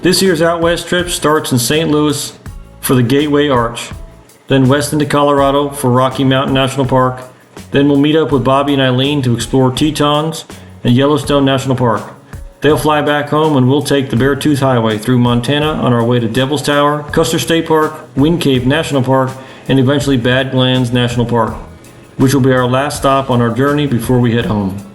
This year's Out West trip starts in St. Louis for the Gateway Arch, then west into Colorado for Rocky Mountain National Park. Then we'll meet up with Bobby and Eileen to explore Tetons and Yellowstone National Park. They'll fly back home and we'll take the BearTooth Highway through Montana on our way to Devil's Tower, Custer State Park, Wind Cave National Park, and eventually Badlands National Park, which will be our last stop on our journey before we head home.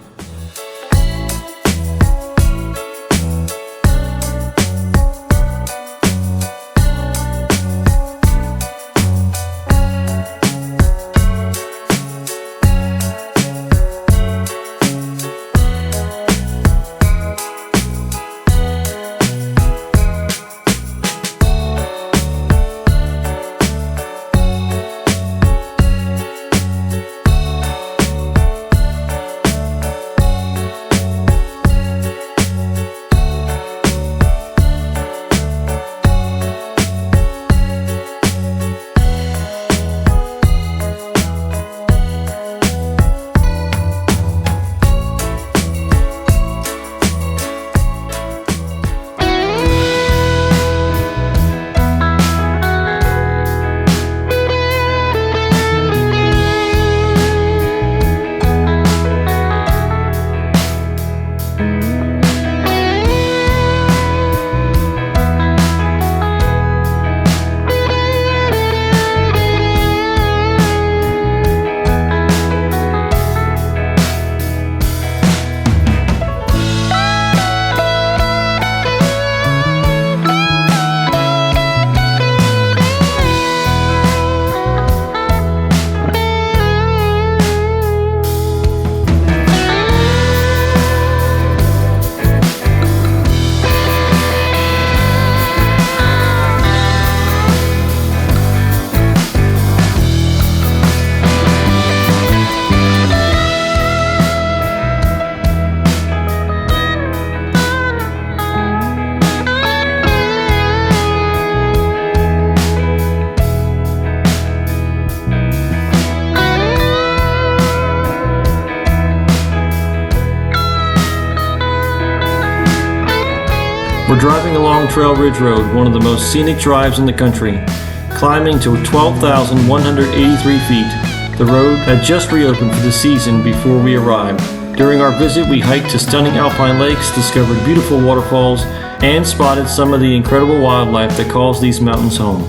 We're driving along Trail Ridge Road, one of the most scenic drives in the country, climbing to 12,183 feet. The road had just reopened for the season before we arrived. During our visit, we hiked to stunning alpine lakes, discovered beautiful waterfalls, and spotted some of the incredible wildlife that calls these mountains home.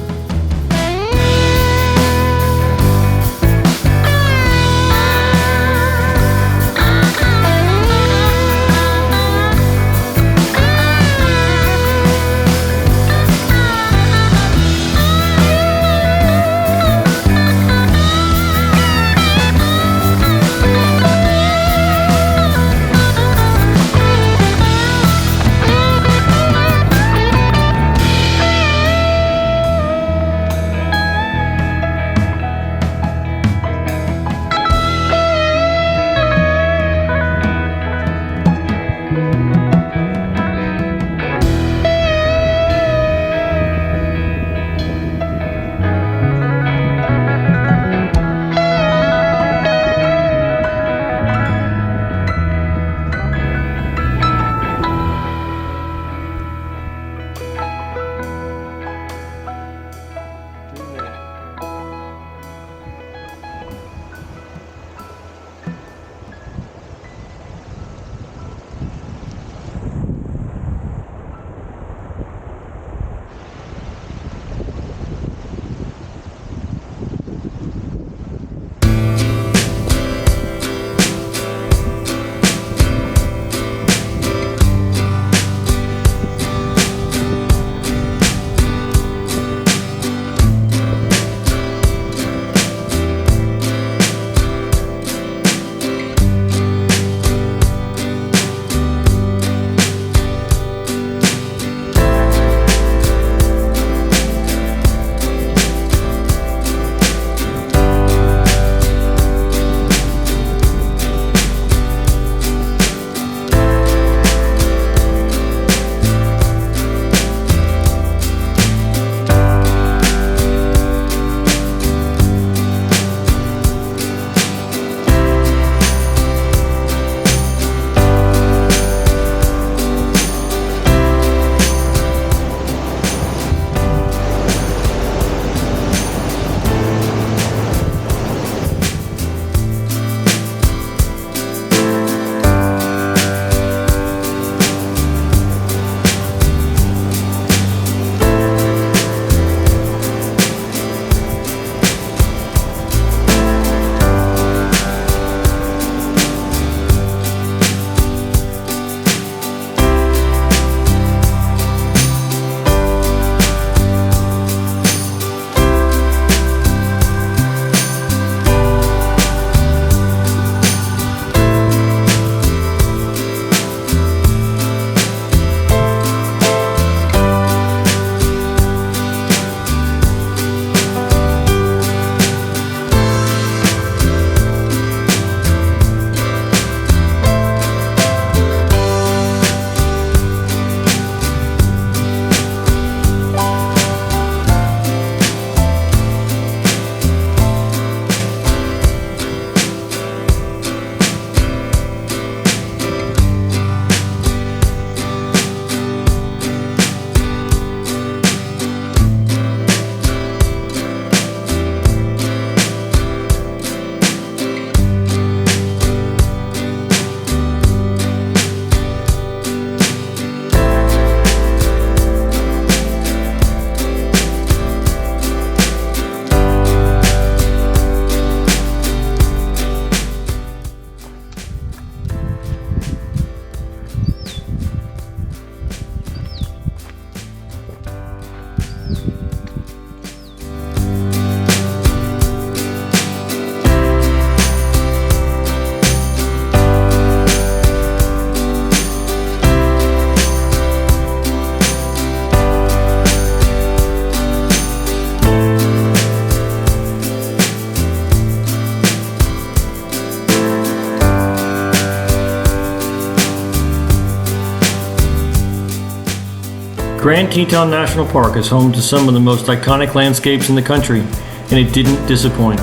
Grand Teton National Park is home to some of the most iconic landscapes in the country, and it didn't disappoint.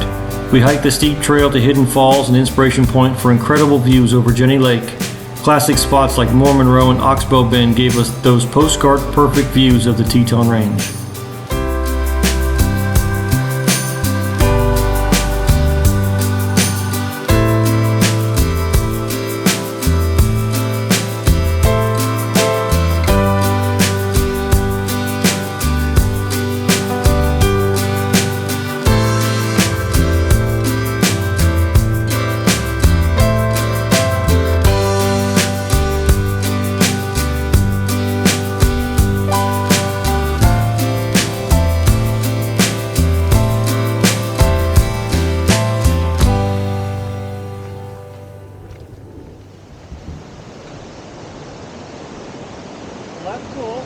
We hiked the steep trail to Hidden Falls and Inspiration Point for incredible views over Jenny Lake. Classic spots like Moore Monroe and Oxbow Bend gave us those postcard-perfect views of the Teton Range. That's cool.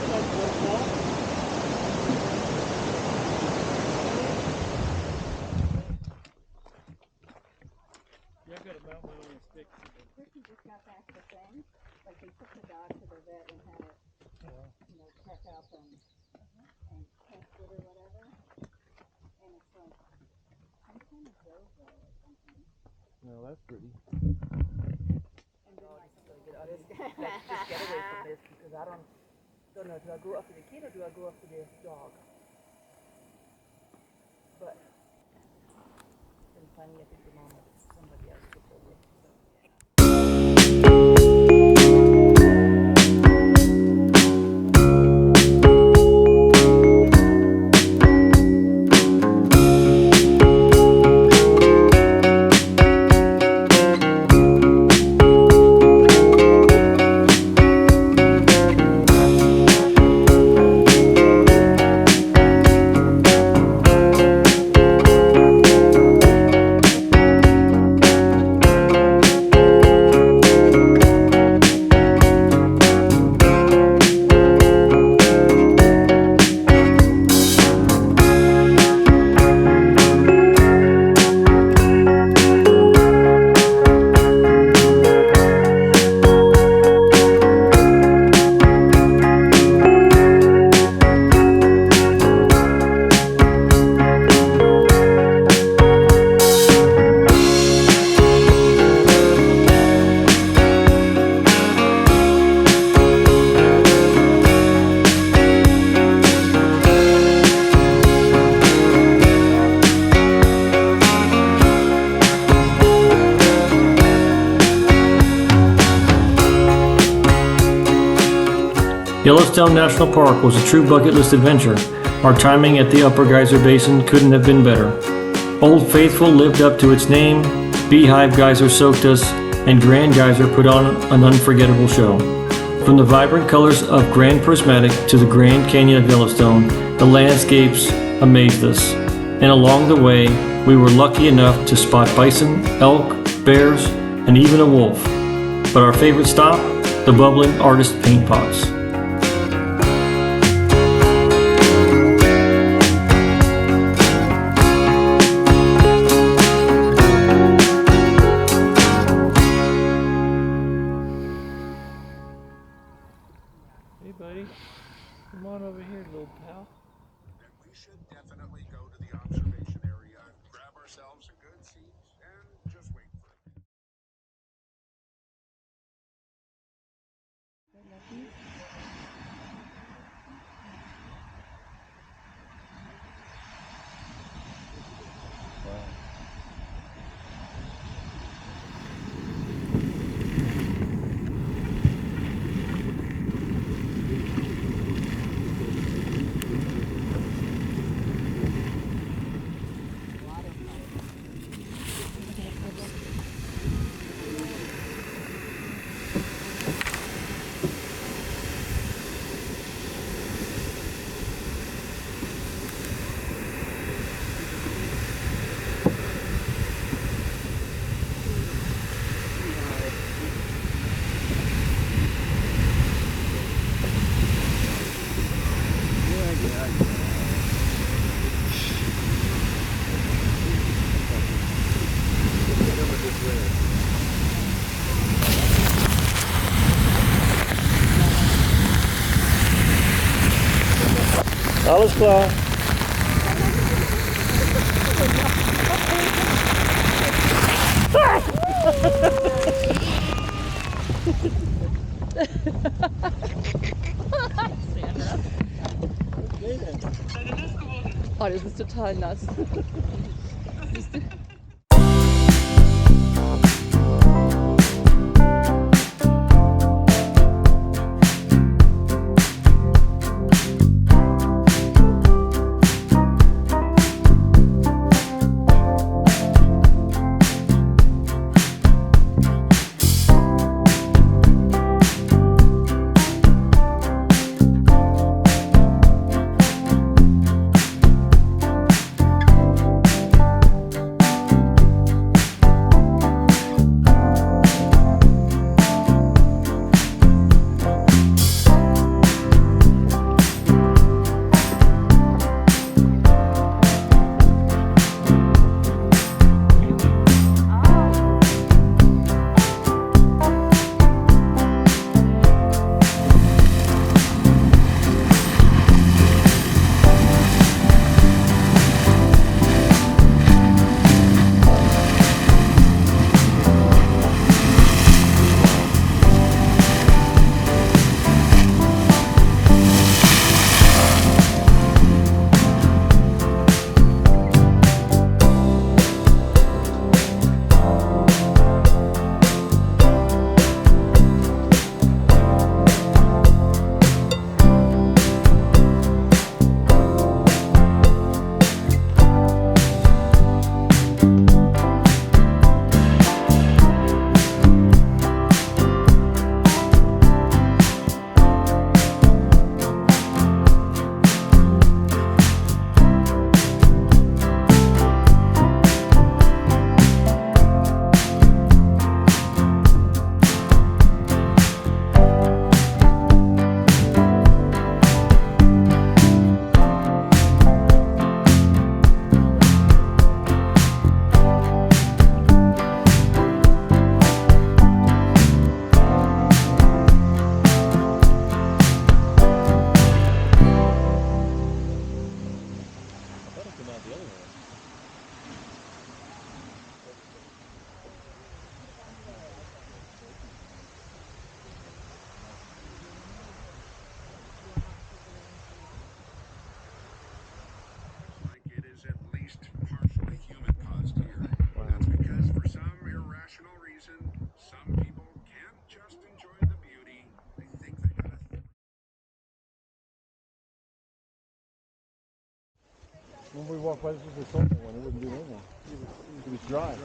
That's beautiful. Yeah, I got a mountain on a stick. Ricky just got back the thing. Like they took the dog to the vet and had it, check up and tested or whatever. And it's like some kind of dozo or something. No, that's pretty. And then like Let's just get away from this because I don't know. Do I go after the kid or do I go after the dog? But then finally I think the mom that somebody else took over. Yellowstone National Park was a true bucket list adventure. Our timing at the Upper Geyser Basin couldn't have been better. Old Faithful lived up to its name, Beehive Geyser soaked us, and Grand Geyser put on an unforgettable show. From the vibrant colors of Grand Prismatic to the Grand Canyon of Yellowstone, the landscapes amazed us. And along the way, we were lucky enough to spot bison, elk, bears, and even a wolf. But our favorite stop? The bubbling artist paint pots. Hey, buddy. Come on over here, little pal. Then we should definitely go to the observation area, grab ourselves a good seat, and just wait for it. Alles klar. Oh, das ist total nass. Like it is at least partially human caused here. That's because for some irrational reason, some people can't just enjoy the beauty. They think they gotta. When we walk by, this was a sulfur one. It wouldn't do anything. It was dry.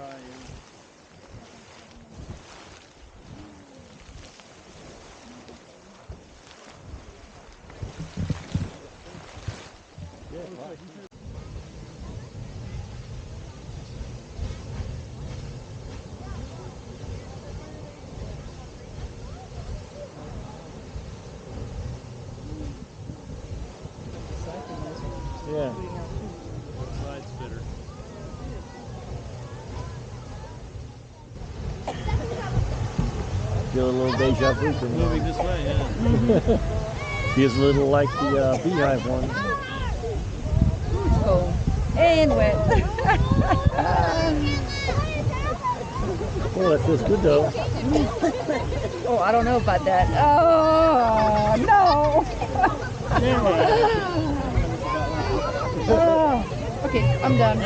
Yeah. Side spitter. Feel a little deja vu from Moving this way, yeah. Feels a little like the beehive one. Cold and wet. Oh, that feels good though. Oh, I don't know about that. Oh, no. Oh, okay, I'm done.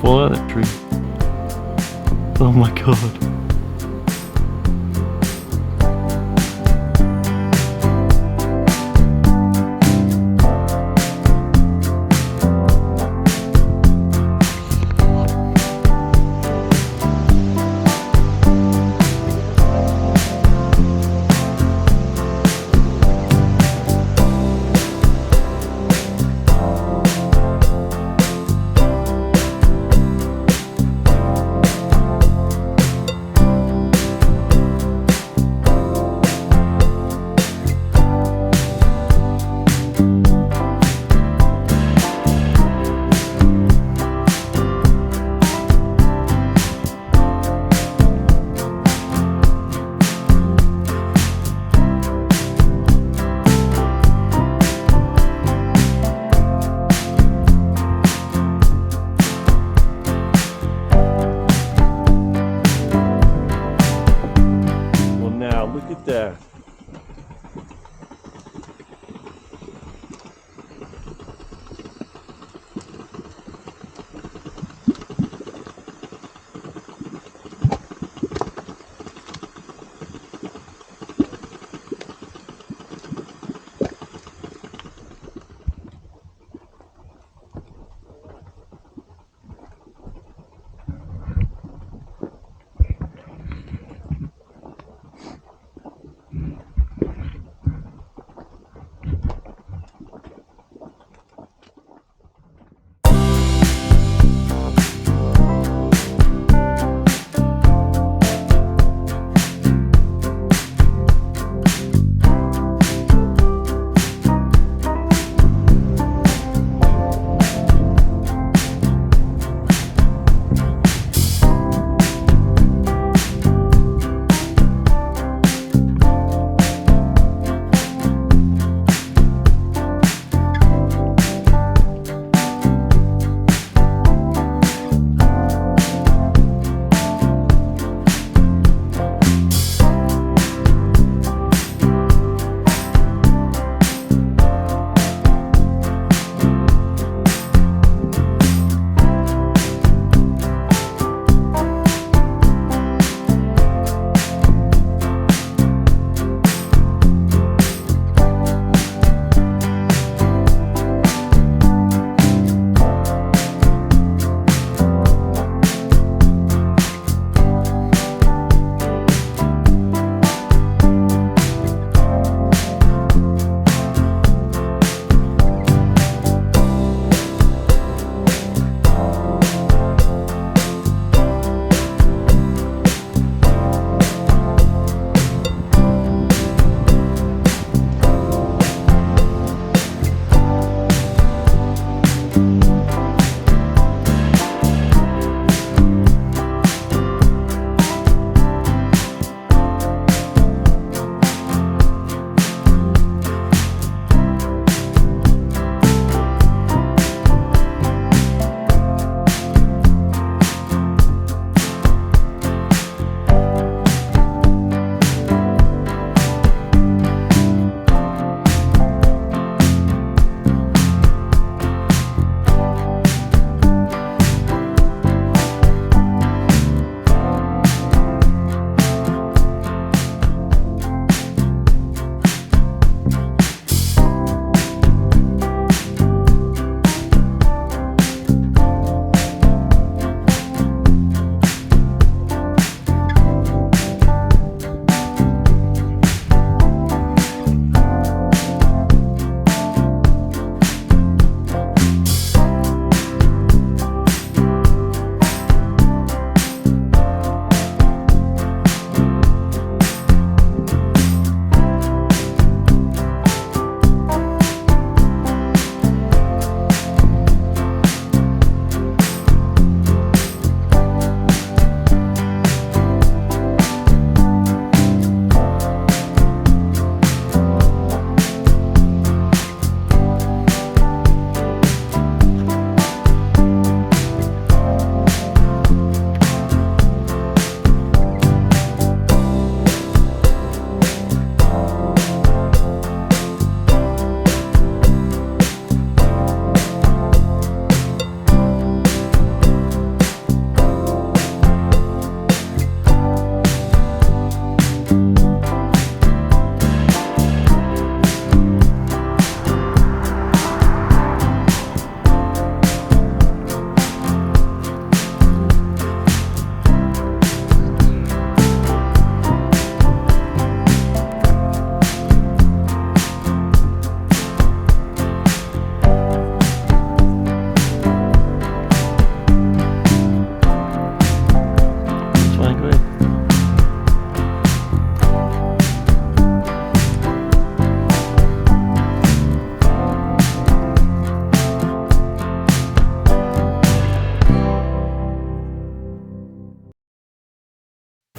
fall out of that tree. Oh my god. Look at that.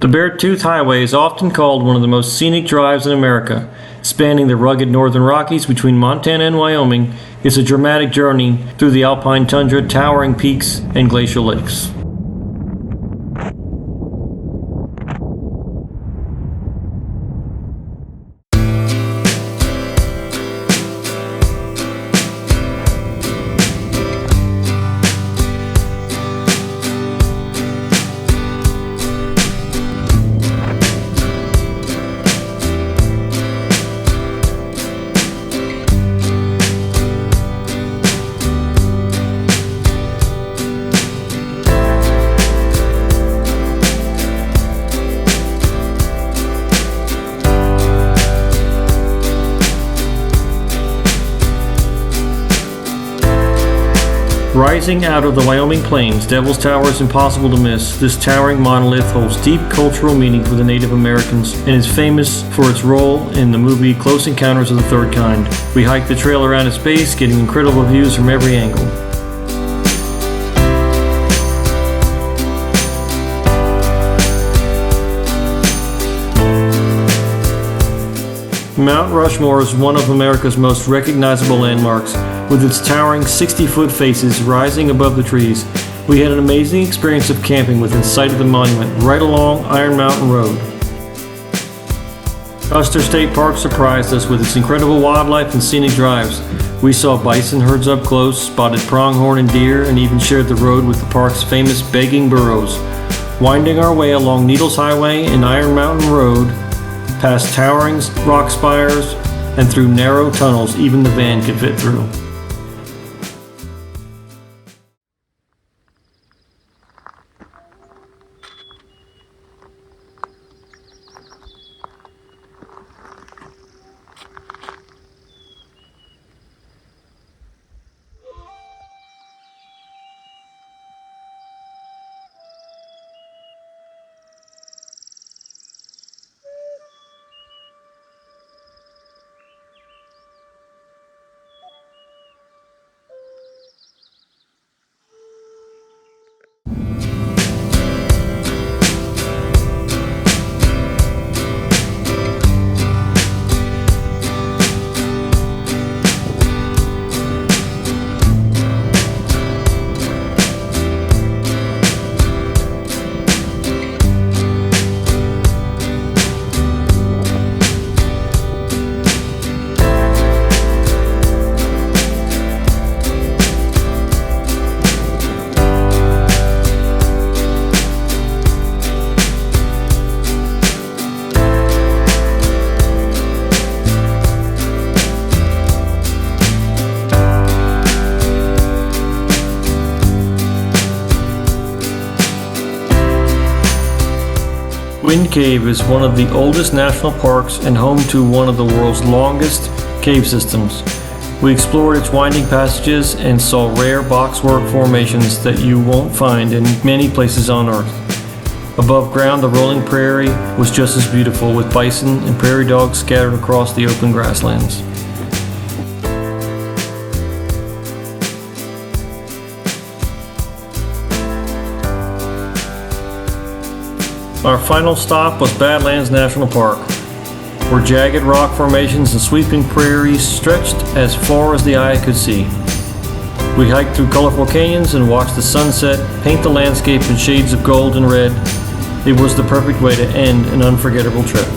The BearTooth Highway is often called one of the most scenic drives in America. Spanning the rugged northern Rockies between Montana and Wyoming, it's a dramatic journey through the alpine tundra, towering peaks, and glacial lakes. Rising out of the Wyoming plains, Devil's Tower is impossible to miss. This towering monolith holds deep cultural meaning for the Native Americans and is famous for its role in the movie Close Encounters of the Third Kind. We hiked the trail around its base, getting incredible views from every angle. Mount Rushmore is one of America's most recognizable landmarks, with its towering 60-foot faces rising above the trees. We had an amazing experience of camping within sight of the monument, right along Iron Mountain Road. Custer State Park surprised us with its incredible wildlife and scenic drives. We saw bison herds up close, spotted pronghorn and deer, and even shared the road with the park's famous begging burros. Winding our way along Needles Highway and Iron Mountain Road, past towering rock spires, and through narrow tunnels even the van could fit through. Wind Cave is one of the oldest national parks and home to one of the world's longest cave systems. We explored its winding passages and saw rare boxwork formations that you won't find in many places on Earth. Above ground, the rolling prairie was just as beautiful, with bison and prairie dogs scattered across the open grasslands. Our final stop was Badlands National Park, where jagged rock formations and sweeping prairies stretched as far as the eye could see. We hiked through colorful canyons and watched the sunset paint the landscape in shades of gold and red. It was the perfect way to end an unforgettable trip.